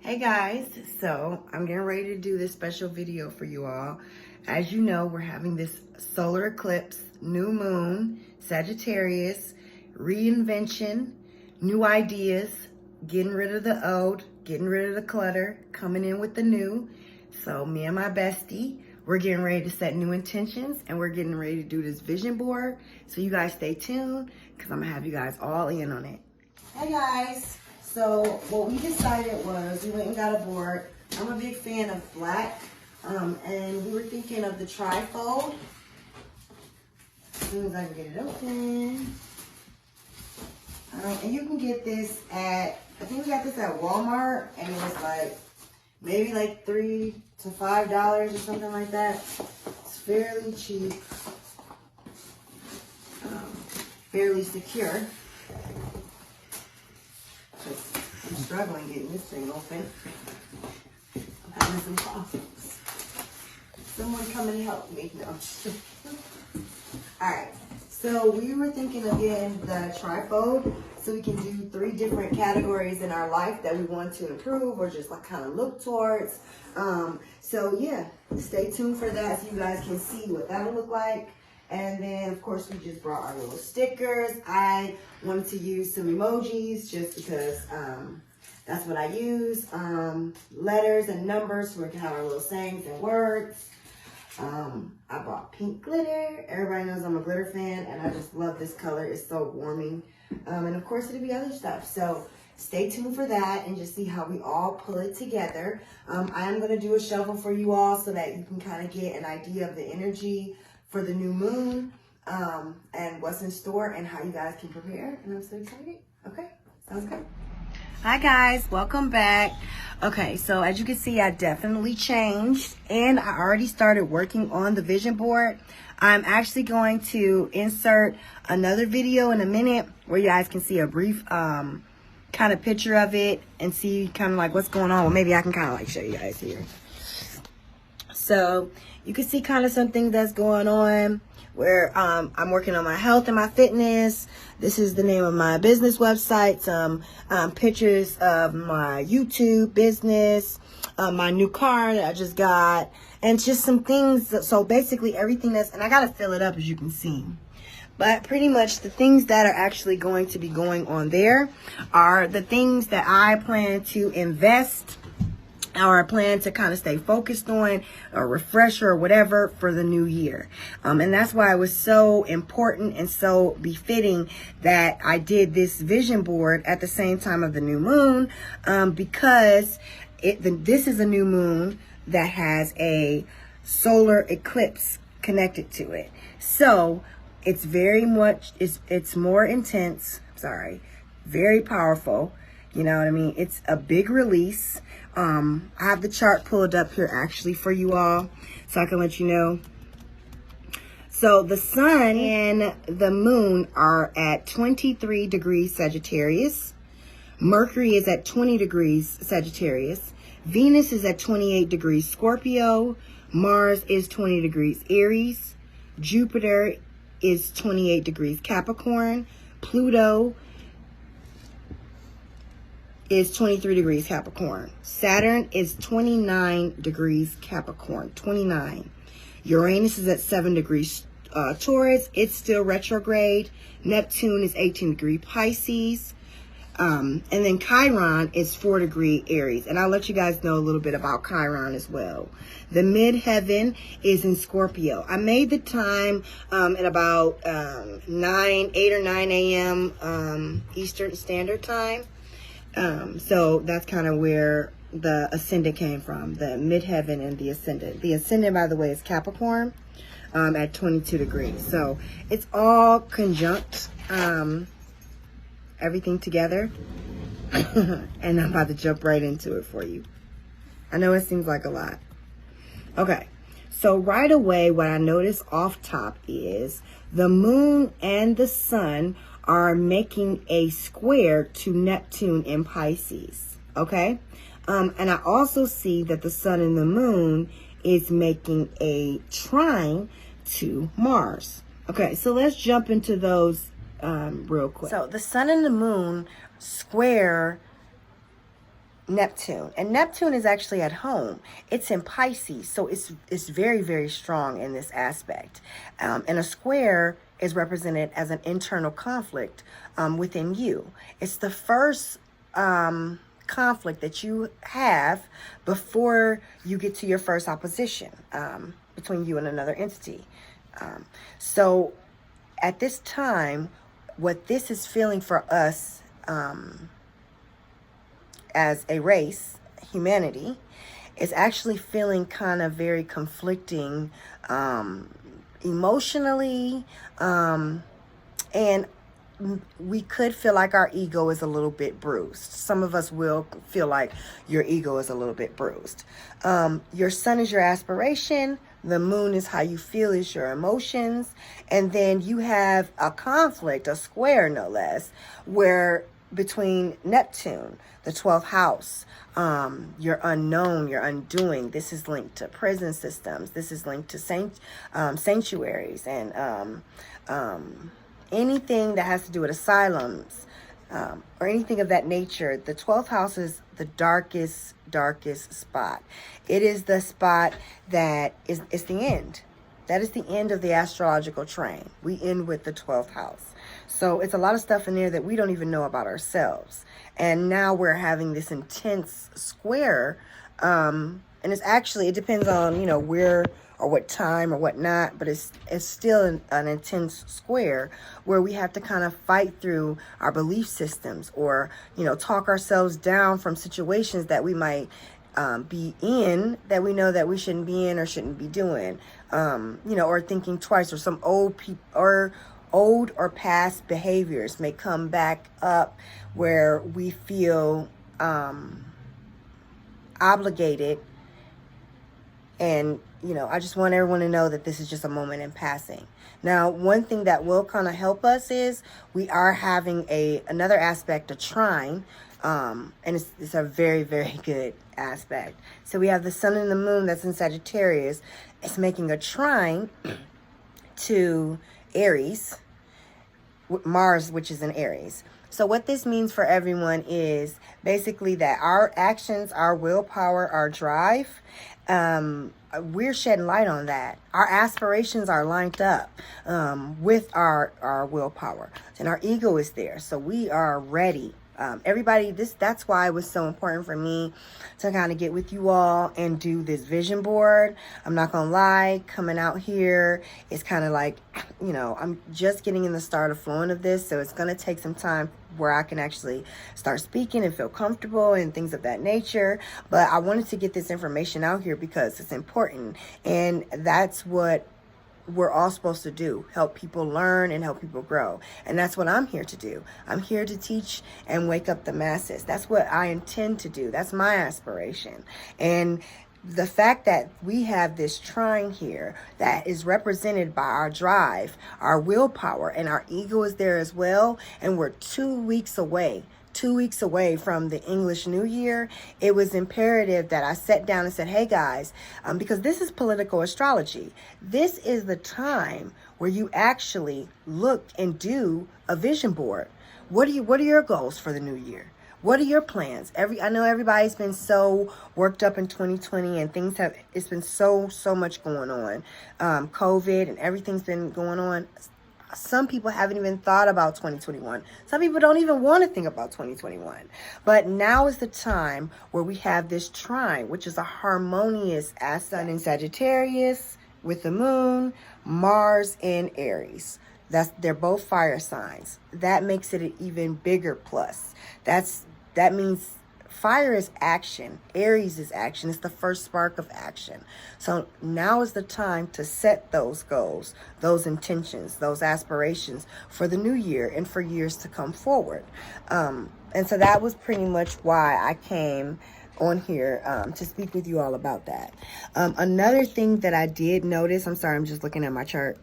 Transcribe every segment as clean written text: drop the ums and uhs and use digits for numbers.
Hey guys, so I'm getting ready to do this special video for you all. As you know, we're having this solar eclipse, new moon, Sagittarius, reinvention, new ideas, getting rid of the old, getting rid of the clutter, coming in with the new. So me and my bestie, we're getting ready to set new intentions and we're getting ready to do this vision board. So you guys stay tuned because I'm gonna have you guys all in on it. Hey guys. So what we decided was we went and got a board. I'm a big fan of black, and we were thinking of the trifold. As soon as I can get it open. And you can get this at, I think we got this at Walmart, and it was like, maybe like $3 to $5 or something like that. It's fairly cheap, fairly secure. I'm struggling getting this thing open. I'm having some problems. Someone come and help me. No, I'm just kidding. Alright, so we were thinking of getting the trifold so we can do 3 different categories in our life that we want to improve or just like kind of look towards. So yeah, stay tuned for that so you guys can see what that'll look like. And then, of course, we just brought our little stickers. I wanted to use some emojis just because that's what I use. Letters and numbers so we can have our little sayings and words. I brought pink glitter. Everybody knows I'm a glitter fan, and I just love this color. It's so warming. And, of course, it'll be other stuff. So stay tuned for that and just see how we all pull it together. I am going to do a shuffle for you all so that you can kind of get an idea of the energy for the new moon, and what's in store and how you guys can prepare. And I'm so excited. Okay, sounds good. Hi guys, welcome back. Okay, so as you can see, I definitely changed and I already started working on the vision board. I'm actually going to insert another video in a minute where you guys can see a brief kind of picture of it and see kind of like what's going on. Well, maybe I can kind of like show you guys here. So you can see kind of some things that's going on where I'm working on my health and my fitness. This is the name of my business website. Some pictures of my YouTube business, my new car that I just got, and just some things. So basically everything that's, and I got to fill it up as you can see. But pretty much the things that are actually going to be going on there are the things that I plan to invest or I plan to kind of stay focused on, a refresher or whatever for the new year. And that's why it was so important and so befitting that I did this vision board at the same time of the new moon, because this is a new moon that has a solar eclipse connected to it. So it's very much, it's more intense, very powerful. You know what I mean? It's a big release. I have the chart pulled up here actually for you all so I can let you know. So the sun and the moon are at 23 degrees Sagittarius. Mercury is at 20 degrees Sagittarius. Venus is at 28 degrees Scorpio. Mars is 20 degrees Aries. Jupiter is 28 degrees Capricorn. Pluto is 23 degrees Capricorn. Saturn is 29 degrees Capricorn, 29. Uranus is at 7 degrees Taurus. It's still retrograde. Neptune is 18 degree Pisces. And then Chiron is 4 degree Aries. And I'll let you guys know a little bit about Chiron as well. The midheaven is in Scorpio. I made the time at about 8 or 9 a.m. Eastern Standard Time. So that's kind of where the ascendant came from, the midheaven and the ascendant. The ascendant, by the way, is Capricorn at 22 degrees. So it's all conjunct, everything together. And I'm about to jump right into it for you. I know it seems like a lot. Okay, so right away, what I noticed off top is the moon and the sun are making a square to Neptune in Pisces, okay? And I also see that the sun and the moon is making a trine to Mars. Okay, so let's jump into those real quick. So the sun and the moon square Neptune. And Neptune is actually at home. It's in Pisces, so it's very, very strong in this aspect. And a square is represented as an internal conflict within you. It's the first conflict that you have before you get to your first opposition between you and another entity. So at this time, what this is feeling for us as a race, humanity, is actually feeling kind of very conflicting emotionally, and we could feel like our ego is a little bit bruised. Some of us will feel like your ego is a little bit bruised. Your sun is your aspiration. The moon is how you feel, is your emotions. And then you have a conflict, a square no less, where between Neptune, the 12th house, your unknown, your undoing. This is linked to prison systems. This is linked to sanctuaries and anything that has to do with asylums or anything of that nature. The 12th house is the darkest spot. It is the spot that is the end. That is the end of the astrological train. We end with the 12th house. So it's a lot of stuff in there that we don't even know about ourselves. And now we're having this intense square. And it's actually, it depends on, where or what time or what not, but it's still an intense square where we have to kind of fight through our belief systems or, talk ourselves down from situations that we might be in that we know that we shouldn't be in or shouldn't be doing, or thinking twice, or some old or past behaviors may come back up where we feel obligated. And, I just want everyone to know that this is just a moment in passing. Now, one thing that will kind of help us is we are having another aspect, a trine, and it's a very, very good aspect. So we have the sun and the moon that's in Sagittarius. It's making a trine to Aries, Mars, which is in Aries. So what this means for everyone is basically that our actions, our willpower, our drive, we're shedding light on that. Our aspirations are lined up with our willpower, and our ego is there. So we are ready. Everybody, that's why it was so important for me to kind of get with you all and do this vision board. I'm not gonna lie, coming out here, it's kind of like, I'm just getting in the start of flowing of this, so it's gonna take some time where I can actually start speaking and feel comfortable and things of that nature. But I wanted to get this information out here because it's important, and that's what we're all supposed to do, help people learn and help people grow. And that's what I'm here to do. I'm here to teach and wake up the masses. That's what I intend to do. That's my aspiration. And the fact that we have this trine here that is represented by our drive, our willpower, and our ego is there as well, and we're 2 weeks away from the English New Year, it was imperative that I sat down and said, hey guys, because this is political astrology. This is the time where you actually look and do a vision board. What are your goals for the new year? What are your plans? I know everybody's been so worked up in 2020 and it's been so much going on. COVID and everything's been going on. Some people haven't even thought about 2021. Some people don't even want to think about 2021. But now is the time where we have this trine, which is a harmonious sun in Sagittarius with the moon, Mars in Aries. They're both fire signs. That makes it an even bigger plus. That means fire is action. Aries is action. It's the first spark of action. So now is the time to set those goals, those intentions, those aspirations for the new year and for years to come forward. And so that was pretty much why I came on here to speak with you all about that. Another thing that I did notice, I'm sorry, I'm just looking at my chart.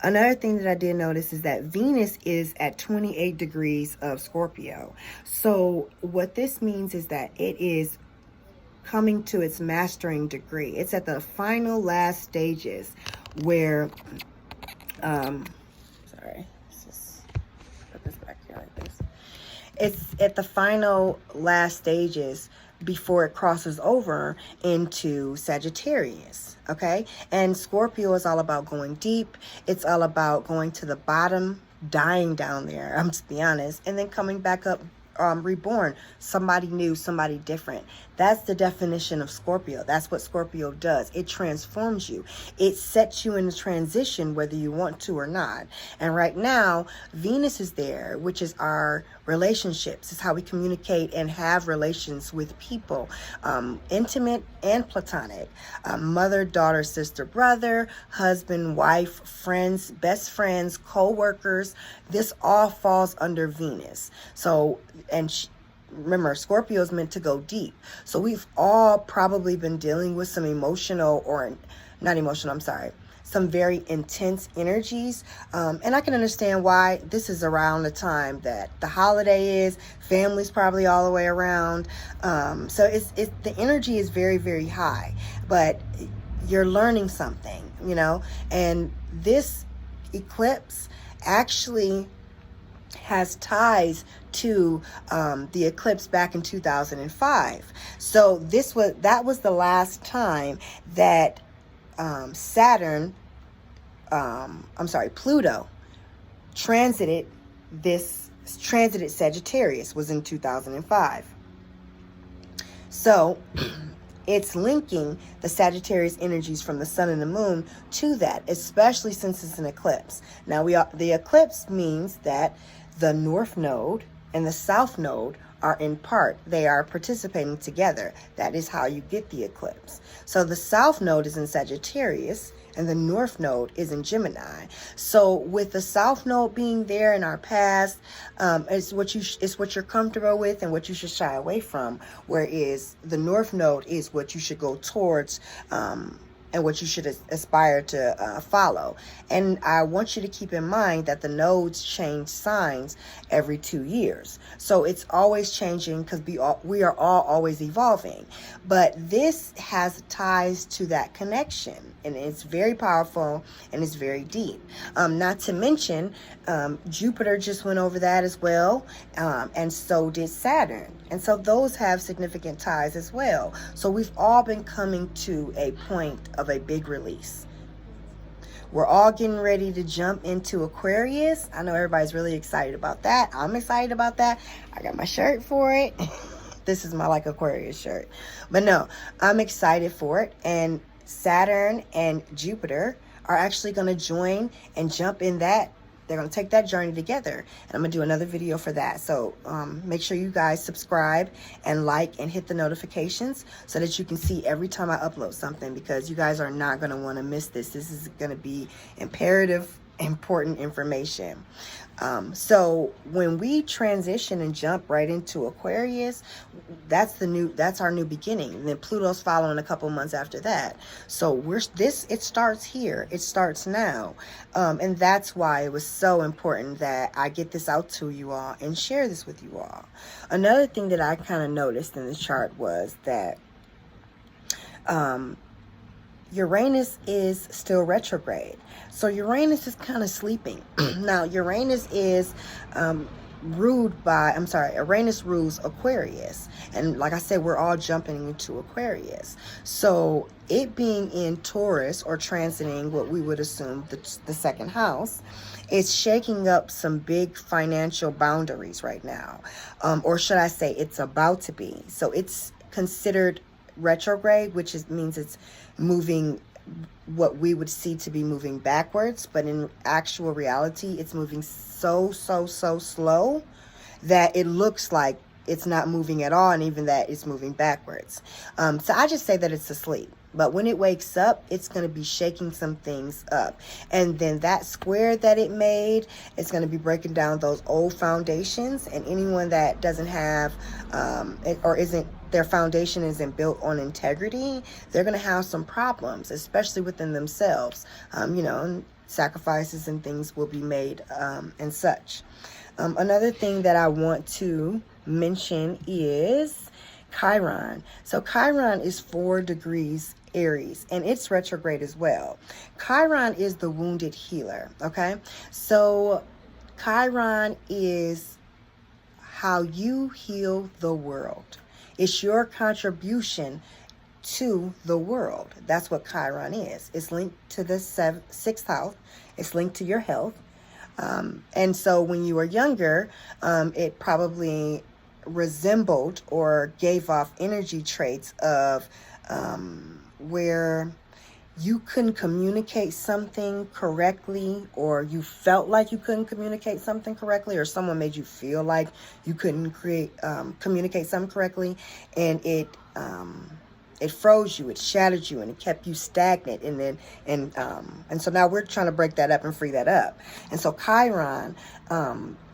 Another thing that I did notice is that Venus is at 28 degrees of Scorpio. So what this means is that it is coming to its mastering degree. It's at the final last stages where, sorry, let's just put this back here like this. It's at the final last stages before it crosses over into Sagittarius. Okay, and Scorpio is all about going deep. It's all about going to the bottom, dying down there, I'm to be honest, and then coming back up, reborn, somebody new, somebody different. That's the definition of Scorpio. That's what Scorpio does. It transforms you. It sets you in a transition whether you want to or not. And right now, Venus is there, which is our relationships. It's how we communicate and have relations with people, intimate and platonic, mother, daughter, sister, brother, husband, wife, friends, best friends, co-workers. This all falls under Venus. So, and remember, Scorpio is meant to go deep. So we've all probably been dealing with some emotional, or not emotional, I'm sorry, some very intense energies. And I can understand why. This is around the time that the holiday is. Family's probably all the way around. So it's the energy is very, very high. But you're learning something, you know. And this eclipse actually has ties to the eclipse back in 2005. So that was the last time that Pluto transited Sagittarius, was in 2005. So it's linking the Sagittarius energies from the sun and the moon to that, especially since it's an eclipse. Now the eclipse means that the north node and the south node are in part. They are participating together. That is how you get the eclipse. So the south node is in Sagittarius and the north node is in Gemini. So with the south node being there in our past, it's what you're comfortable with and what you should shy away from. Whereas the north node is what you should go towards, and what you should aspire to follow. And I want you to keep in mind that the nodes change signs every 2 years. So it's always changing because we are all always evolving. But this has ties to that connection. And it's very powerful and it's very deep. Not to mention, Jupiter just went over that as well. And so did Saturn. And so those have significant ties as well. So we've all been coming to a point of a big release. We're all getting ready to jump into Aquarius. I know everybody's really excited about that. I'm excited about that. I got my shirt for it. This is my Aquarius shirt. But no, I'm excited for it. And Saturn and Jupiter are actually going to join and jump in that. They're going to take that journey together. And I'm going to do another video for that. So make sure you guys subscribe and like and hit the notifications so that you can see every time I upload something, because you guys are not going to want to miss this. This is going to be imperative, important information. So when we transition and jump right into Aquarius, that's our new beginning. And then Pluto's following a couple months after that. So it starts here. It starts now. And that's why it was so important that I get this out to you all and share this with you all. Another thing that I kind of noticed in the chart was that Uranus is still retrograde. So Uranus is kind of sleeping. Now, Uranus is Uranus rules Aquarius. And like I said, we're all jumping into Aquarius. So it being in Taurus or transiting what we would assume the second house, it's shaking up some big financial boundaries right now. Or should I say it's about to be. So it's considered retrograde, which means it's moving what we would see to be moving backwards, but in actual reality it's moving so slow that it looks like it's not moving at all, and even that it's moving backwards. So I just say that it's asleep, but when it wakes up, it's going to be shaking some things up. And then that square that it made, it's going to be breaking down those old foundations, and anyone that doesn't have their foundation isn't built on integrity, they're going to have some problems, especially within themselves. Sacrifices and things will be made and such. Another thing that I want to mention is Chiron. So Chiron is 4 degrees Aries, and it's retrograde as well. Chiron is the wounded healer, okay? So Chiron is how you heal the world. It's your contribution to the world. That's what Chiron is. It's linked to the sixth house. It's linked to your health. And so when you were younger, it probably resembled or gave off energy traits of where you couldn't communicate something correctly, or you felt like you couldn't communicate something correctly, or someone made you feel like you couldn't communicate something correctly, and it froze you, it shattered you, and it kept you stagnant. And so now we're trying to break that up and free that up. And so Chiron,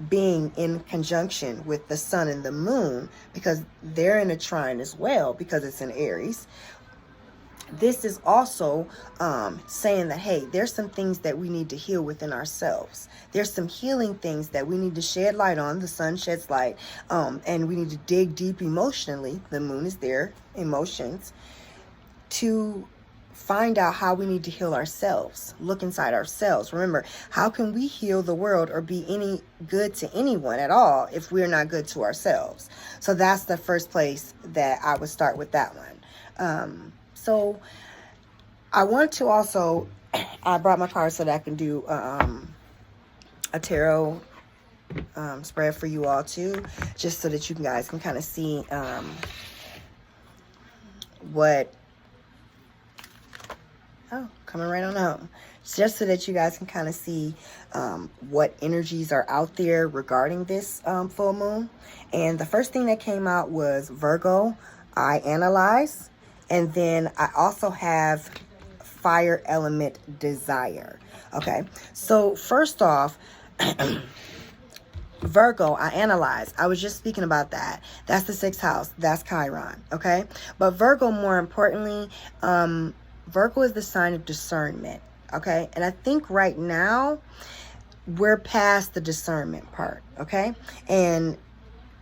being in conjunction with the sun and the moon, because they're in a trine as well, because it's in Aries, this is also saying that, hey, there's some things that we need to heal within ourselves. There's some healing things that we need to shed light on. The sun sheds light, and we need to dig deep emotionally. The moon is there, emotions, to find out how we need to heal ourselves. Look inside ourselves. Remember, how can we heal the world or be any good to anyone at all if we're not good to ourselves? So that's the first place that I would start with that one. So I want to also, I brought my cards so that I can do a tarot spread for you all too, just so that you guys can kind of see coming right on out. Just so that you guys can kind of see what energies are out there regarding this full moon. And the first thing that came out was Virgo, I analyze. And then I also have fire element desire. Okay, so first off, Virgo, I analyze. I was just speaking about that. That's the sixth house. That's Chiron. Okay, but Virgo, more importantly, Virgo is the sign of discernment. Okay, and I think right now we're past the discernment part. Okay, and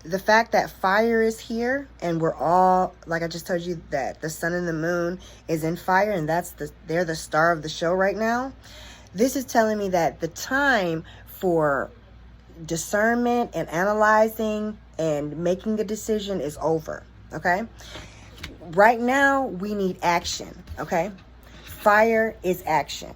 the fact that fire is here, and we're all, like I just told you, that the sun and the moon is in fire, and they're the star of the show right now. This is telling me that the time for discernment and analyzing and making a decision is over. Okay, right now we need action. Okay, fire is action.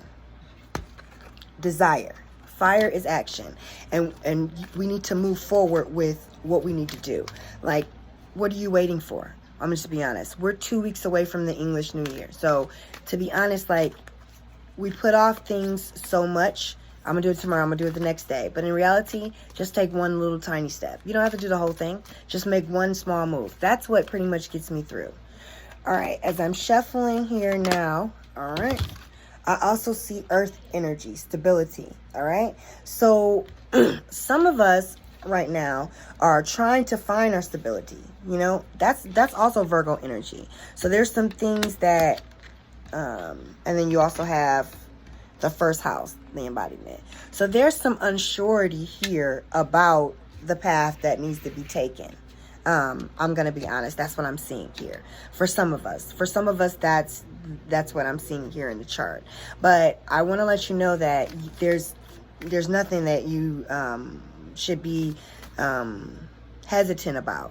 Desire. Fire is action, and we need to move forward with what we need to do. Like, what are you waiting for? I'm just to be honest. We're 2 weeks away from the English New Year. So, to be honest, like, we put off things so much. I'm going to do it tomorrow. I'm going to do it the next day. But in reality, just take one little tiny step. You don't have to do the whole thing. Just make one small move. That's what pretty much gets me through. All right. As I'm shuffling here now, all right, I also see earth energy, stability. All right. So some of us right now are trying to find our stability. You know, that's also Virgo energy. So there's some things that, and then you also have the first house, the embodiment. So there's some unsurety here about the path that needs to be taken. I'm going to be honest. That's what I'm seeing here. For some of us, that's what I'm seeing here in the chart. But I want to let you know that there's nothing that you should be hesitant about.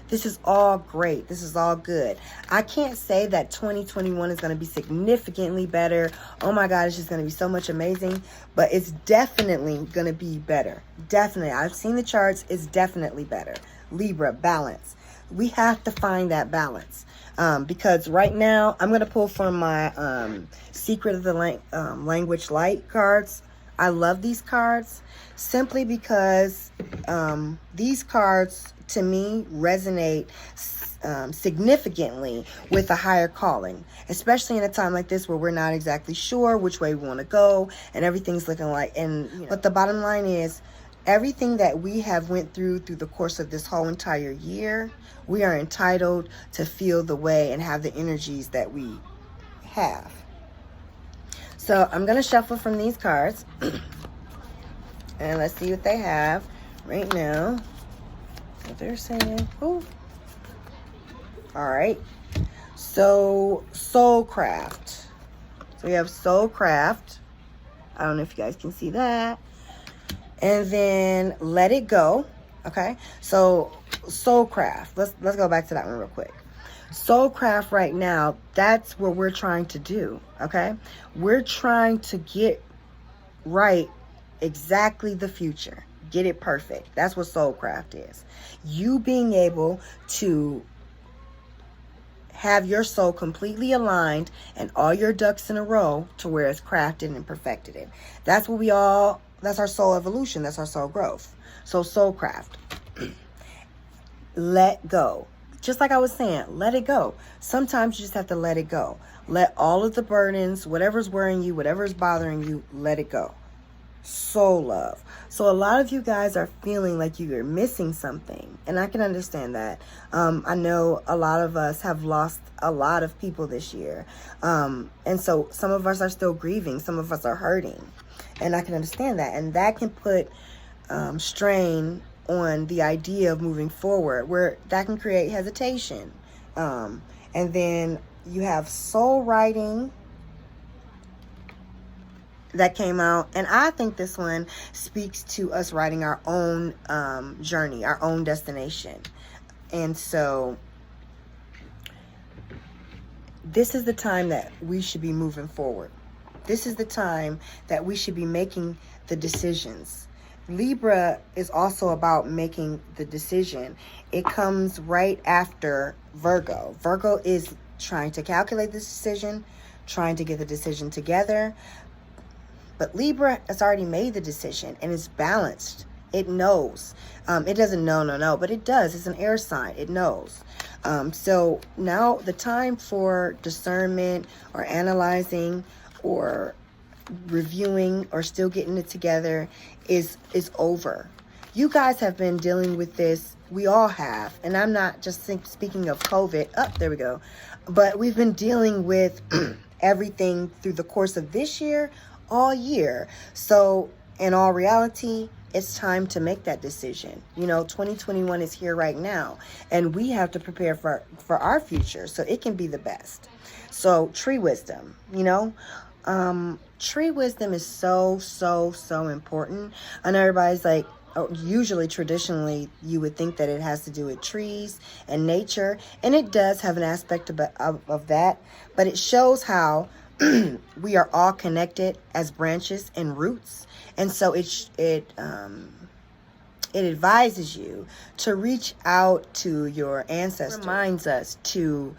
This is all great. This is all good. I can't say that 2021 is going to be significantly better. Oh my God, it's just going to be so much amazing. But it's definitely going to be better. Definitely. I've seen the charts. It's definitely better. Libra, balance. We have to find that balance. Because right now, I'm going to pull from my Secret of the Language Light cards. I love these cards simply because these cards, to me, resonate significantly with a higher calling, especially in a time like this where we're not exactly sure which way we want to go and everything's looking like, but the bottom line is, everything that we have went through the course of this whole entire year, we are entitled to feel the way and have the energies that we have. So I'm going to shuffle from these cards and let's see what they have right now. What they're saying. Ooh. All right. So Soulcraft. So we have Soulcraft. I don't know if you guys can see that. And then Let It Go. Okay. So Soulcraft. Let's go back to that one real quick. Soulcraft right now, that's what we're trying to do, okay? We're trying to get right exactly the future. Get it perfect. That's what Soulcraft is. You being able to have your soul completely aligned and all your ducks in a row to where it's crafted and perfected it. That's what that's our soul evolution. That's our soul growth. So Soulcraft. Let go. Just like I was saying, let it go. Sometimes you just have to let it go. Let all of the burdens, whatever's worrying you, whatever's bothering you, let it go. Soul love. So a lot of you guys are feeling like you're missing something, and I can understand that. I know a lot of us have lost a lot of people this year, and so some of us are still grieving, some of us are hurting, and I can understand that, and that can put strain on the idea of moving forward, where that can create hesitation. And then you have soul writing that came out, and I think this one speaks to us writing our own journey, our own destination. And so this is the time that we should be moving forward. This is the time that we should be making the decisions. Libra is also about making the decision. It comes right after Virgo. Virgo is trying to calculate this decision, trying to get the decision together. But Libra has already made the decision and is balanced. It knows. It doesn't know, but it does. It's an air sign. It knows. So now the time for discernment or analyzing or reviewing or still getting it together is over. You guys have been dealing with this. We all have. And I'm not just speaking of COVID. Oh, there we go. But we've been dealing with everything through the course of this year, all year. So in all reality, it's time to make that decision. 2021 is here right now, and we have to prepare for our future so it can be the best. So tree wisdom, tree wisdom is so important. I know everybody's like, usually traditionally you would think that it has to do with trees and nature, and it does have an aspect of that, but it shows how we are all connected as branches and roots. And so it advises you to reach out to your ancestors. It reminds us to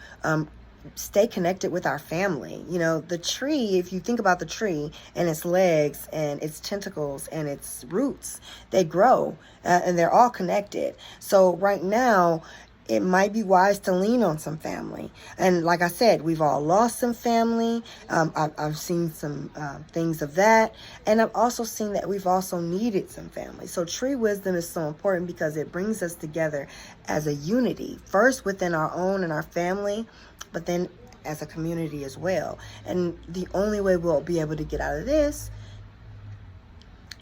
stay connected with our family. The tree, if you think about the tree and its legs and its tentacles and its roots, they grow and they're all connected. So right now, it might be wise to lean on some family. And like I said, we've all lost some family. I've seen some things of that. And I've also seen that we've also needed some family. So tree wisdom is so important because it brings us together as a unity. First within our own and our family, but then as a community as well. And the only way we'll be able to get out of this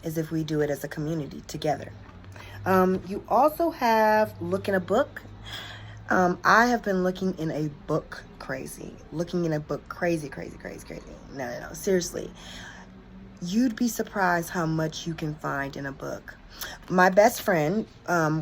is if we do it as a community together. You also have look in a book. I have been looking in a book crazy. No, seriously. You'd be surprised how much you can find in a book. My best friend,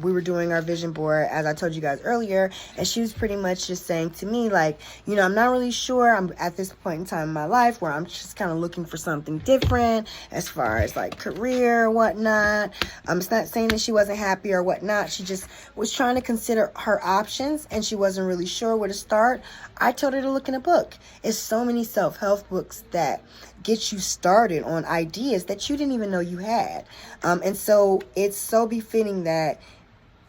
we were doing our vision board, as I told you guys earlier, and she was pretty much just saying to me, like, I'm not really sure. I'm at this point in time in my life where I'm just kind of looking for something different as far as like career or whatnot. It's not saying that she wasn't happy or whatnot. She just was trying to consider her options and she wasn't really sure where to start. I told her to look in a book. It's so many self-help books that get you started on ideas that you didn't even know you had. And so it's so befitting that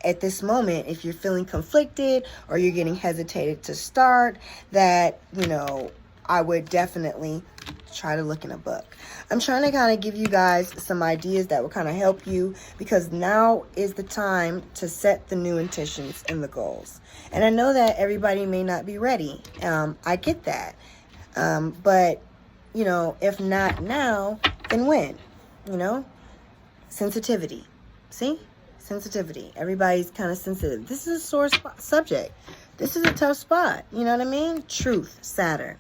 at this moment, if you're feeling conflicted or you're getting hesitated to start, that, I would definitely try to look in a book. I'm trying to kind of give you guys some ideas that will kind of help you, because now is the time to set the new intentions and the goals. And I know that everybody may not be ready. I get that. But if not now, then when? Sensitivity. See? Sensitivity. Everybody's kind of sensitive. This is a sore subject. This is a tough spot. You know what I mean? Truth, Saturn.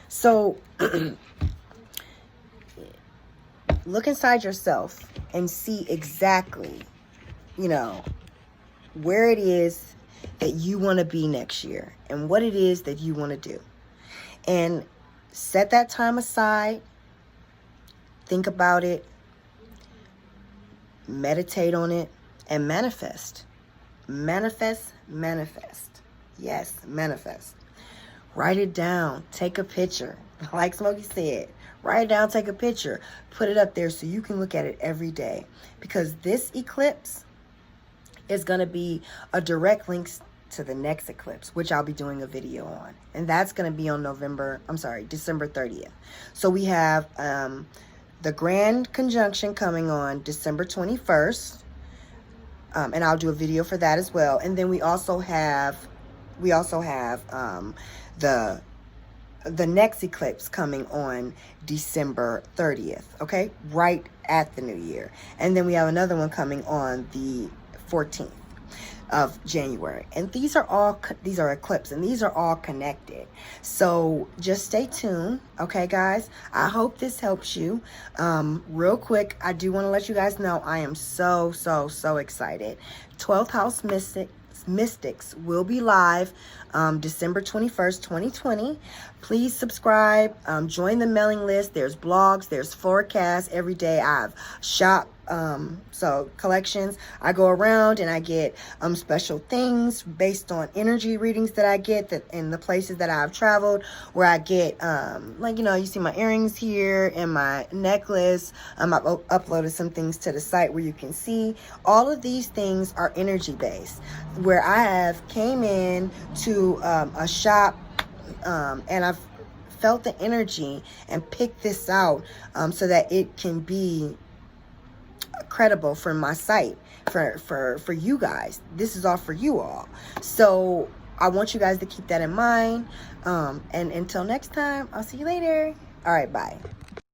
So look inside yourself and see exactly, where it is that you want to be next year and what it is that you want to do. And set that time aside. Think about it. Meditate on it and manifest. Manifest, manifest. Yes, manifest. Write it down. Take a picture. Like Smokey said, write it down, take a picture. Put it up there so you can look at it every day. Because this eclipse is going to be a direct link to the next eclipse, which I'll be doing a video on. And that's going to be on December 30th. So we have the grand conjunction coming on December 21st. And I'll do a video for that as well. And then we also have the next eclipse coming on December 30th, okay? Right at the new year. And then we have another one coming on the 14th of January. And these are eclipses, and these are all connected. So just stay tuned, okay, guys? I hope this helps you. Real quick, I do want to let you guys know I am so excited. 12th House Mystics will be live December 21st, 2020. Please subscribe, join the mailing list. There's blogs, there's forecasts every day. I have shop collections. I go around and I get special things based on energy readings that I get in the places that I've traveled, where I get like, you know, you see my earrings here and my necklace. I've uploaded some things to the site where you can see. All of these things are energy based, where I have came in to a shop and I've felt the energy and picked this out so that it can be credible for my site, for you guys. This is all for you all. So I want you guys to keep that in mind. And until next time, I'll see you later. All right, bye.